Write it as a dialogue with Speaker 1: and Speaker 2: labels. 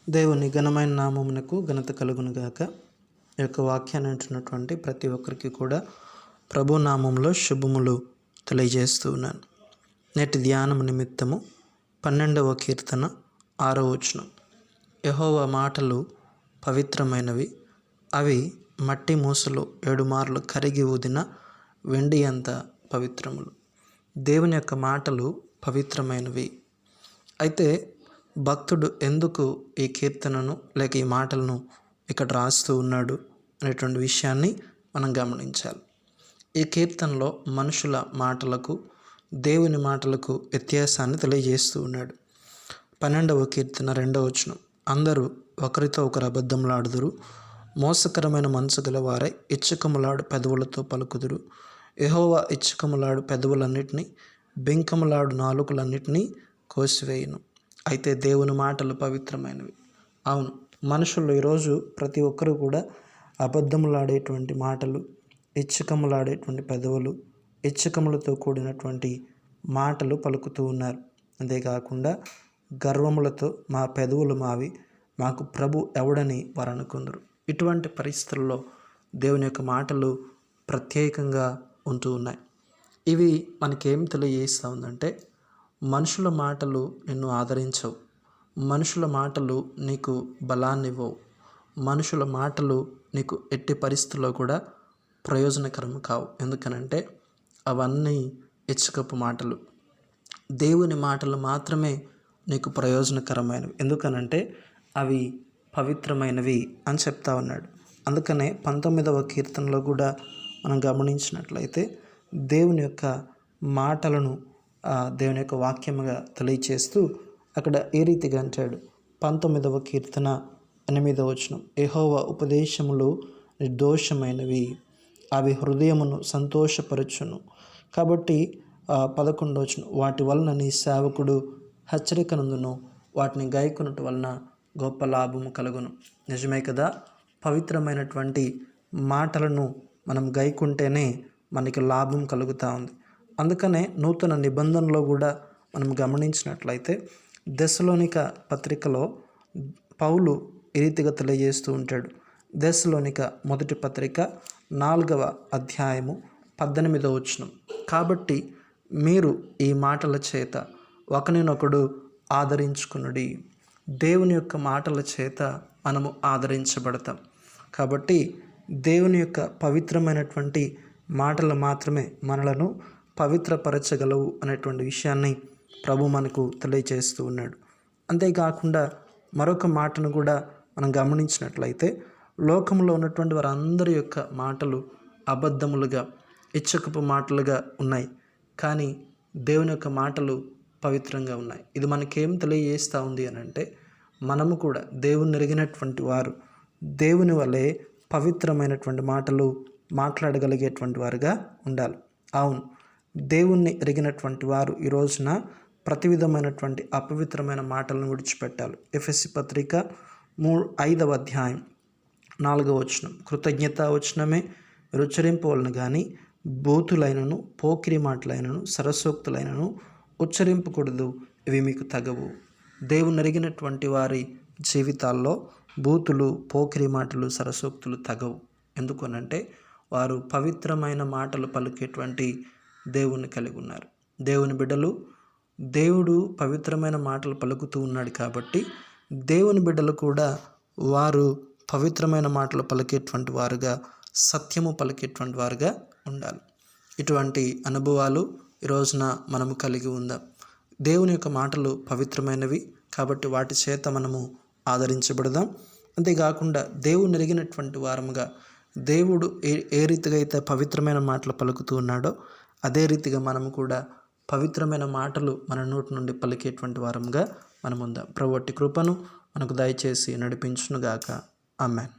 Speaker 1: దేవుని ఘనమైన నామమునకు ఘనత కలుగునుగాక. ఈ యొక్క వాక్యాన్ని అంటున్నటువంటి ప్రతి ఒక్కరికి కూడా ప్రభు నామంలో శుభములు తెలియజేస్తూ ఉన్నాను. నేటి ధ్యానము నిమిత్తము 12వ కీర్తన 6వ వచనం. యెహోవా మాటలు పవిత్రమైనవి, అవి మట్టి మూసలో 7 మార్లు కరిగి ఊదిన వెండి అంత పవిత్రములు. దేవుని యొక్క మాటలు పవిత్రమైనవి. అయితే భక్తుడు ఎందుకు ఈ కీర్తనను లేక ఈ మాటలను ఇక్కడ రాస్తూ ఉన్నాడు అనేటువంటి విషయాన్ని మనం గమనించాలి. ఈ కీర్తనలో మనుషుల మాటలకు దేవుని మాటలకు వ్యత్యాసాన్ని తెలియజేస్తూ ఉన్నాడు. 12వ కీర్తన 2వ వచనం. అందరూ ఒకరితో ఒకరు అబద్ధములాడుదురు, మోసకరమైన మనసు గల వారై ఇచ్చకములాడు పెదవులతో పలుకుదురు. యెహోవా ఇచ్చకములాడు పెదవులన్నిటినీ, బెంకములాడు నాలుకలన్నిటినీ కోసివేయును. అయితే దేవుని మాటలు పవిత్రమైనవి. అవును, మనుషులు ఈరోజు ప్రతి ఒక్కరూ కూడా అబద్ధములాడేటువంటి మాటలు, ఇచ్చకములాడేటువంటి పెదవులు, ఇచ్చకములతో కూడినటువంటి మాటలు పలుకుతూ ఉన్నారు. అంతేకాకుండా గర్వములతో మా పెదవులు మావి, మాకు ప్రభు ఎవడని వారు అనుకుందరు. ఇటువంటి పరిస్థితుల్లో దేవుని యొక్క మాటలు ప్రత్యేకంగా ఉంటూ ఉన్నాయి. ఇవి మనకేం తెలియజేస్తూ ఉందంటే, మనుషుల మాటలు నిన్ను ఆదరించవు, మనుషుల మాటలు నీకు బలాన్ని ఇవ్వవు, మనుషుల మాటలు నీకు ఎట్టి పరిస్థితుల్లో కూడా ప్రయోజనకరం కావు. ఎందుకనంటే అవన్నీ ఇచ్చకపు మాటలు. దేవుని మాటలు మాత్రమే నీకు ప్రయోజనకరమైనవి. ఎందుకనంటే అవి పవిత్రమైనవి అని చెప్తా ఉన్నాడు. అందుకనే 19వ కీర్తనలో కూడా మనం గమనించినట్లయితే దేవుని యొక్క మాటలను దేవుని యొక్క వాక్యముగా తెలియచేస్తూ అక్కడ ఏ రీతిగా అంటాడు. 19వ కీర్తన 8వ వచనం. యెహోవా ఉపదేశములు నిర్దోషమైనవి, అవి హృదయమును సంతోషపరచును. కాబట్టి 11వ వచనం. వాటి వలన నీ సేవకుడు హెచ్చరికనందును, వాటిని గైకొనుట వలన గొప్ప లాభము కలుగును. నిజమే కదా. పవిత్రమైనటువంటి మాటలను మనం గైకుంటేనే మనకి లాభం కలుగుతూ ఉంది. అందుకనే నూతన నిబంధనలో కూడా మనం గమనించినట్లయితే దెస్సలోనిక పత్రికలో పౌలు ఈ రీతిగా తెలియజేస్తూ ఉంటాడు. దెస్సలోనిక మొదటి పత్రిక 4వ అధ్యాయము 18వ వచనం. కాబట్టి మీరు ఈ మాటల చేత ఒకరినొకడు ఆదరించుకునుడి. దేవుని యొక్క మాటల చేత మనము ఆదరించబడతాం. కాబట్టి దేవుని యొక్క పవిత్రమైనటువంటి మాటలు మాత్రమే మనలను పవిత్రపరచగలవు అనేటువంటి విషయాన్ని ప్రభు మనకు తెలియచేస్తూ ఉన్నాడు. అంతేకాకుండా మరొక మాటను కూడా మనం గమనించినట్లయితే లోకంలో ఉన్నటువంటి వారందరి యొక్క మాటలు అబద్ధములుగా, ఇచ్చకపు మాటలుగా ఉన్నాయి. కానీ దేవుని యొక్క మాటలు పవిత్రంగా ఉన్నాయి. ఇది మనకేం తెలియజేస్తూ ఉంది అని అంటే, మనము కూడా దేవుని ఎరిగినటువంటి వారు దేవుని వలె పవిత్రమైనటువంటి మాటలు మాట్లాడగలిగేటువంటి వారుగా ఉండాలి. అవును, దేవుణ్ణి ఎరిగినటువంటి వారు ఈ రోజున ప్రతి విధమైనటువంటి అపవిత్రమైన మాటలను విడిచిపెట్టాలి. ఎఫెసీ పత్రిక 5వ అధ్యాయం 4వ వచనం. కృతజ్ఞతా వచనమే ఉచ్చరింపవలను కానీ బూతులైనను, పోకిరి మాటలైనను, సరసోక్తులైనను ఉచ్చరింపకూడదు, ఇవి మీకు తగవు. దేవుని ఎరిగినటువంటి వారి జీవితాల్లో బూతులు, పోకిరి మాటలు, సరసోక్తులు తగవు. ఎందుకనంటే వారు పవిత్రమైన మాటలు పలికేటువంటి దేవుని కలిగి ఉన్నారు. దేవుని బిడ్డలు, దేవుడు పవిత్రమైన మాటలు పలుకుతూ ఉన్నాడు కాబట్టి దేవుని బిడ్డలు కూడా వారు పవిత్రమైన మాటలు పలికేటువంటి వారుగా, సత్యము పలికేటువంటి వారుగా ఉండాలి. ఇటువంటి అనుభవాలు ఈ రోజున మనము కలిగి ఉందాం. దేవుని యొక్క మాటలు పవిత్రమైనవి కాబట్టి వాటి చేత మనము ఆదరించబడదాం. అంతేకాకుండా దేవుని ఎరిగినటువంటి వారముగా దేవుడు ఏ రీతిగా అయితే పవిత్రమైన మాటలు పలుకుతూ ఉన్నాడో అదే రీతిగా మనము కూడా పవిత్రమైన మాటలు మన నోటి నుండి పలికేటువంటి వారముగా మనం ఉందాం. ప్రభువు అట్టి కృపను మనకు దయచేసి నడిపించునుగాక. ఆమేన్.